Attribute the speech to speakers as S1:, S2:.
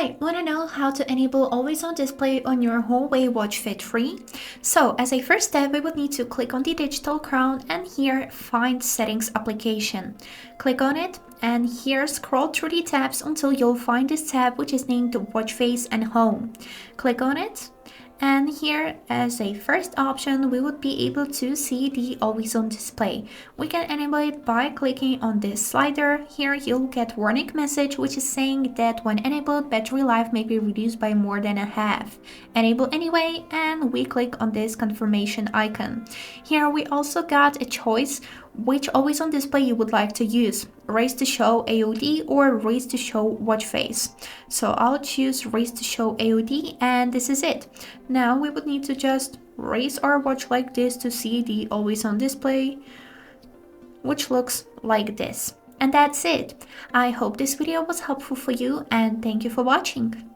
S1: Hi, wanna know how to enable always on display on your Huawei Watch Fit 3? So as a first step, we would need to click on the digital crown and here find settings application. Click on it and here scroll through the tabs until you'll find this tab which is named Watch Face and Home. Click on it. And here as a first option we would be able to see the always on display. We can enable it by clicking on this slider. Here you'll get warning message which is saying that when enabled battery life may be reduced by more than a half. Enable anyway and we click on this confirmation icon. Here we also got a choice which always on display you would like to use, raise to show AOD or raise to show watch face. So I'll choose raise to show AOD and this is it. Now we would need to just raise our watch like this to see the always on display, which looks like this. And that's it. I hope this video was helpful for you and thank you for watching.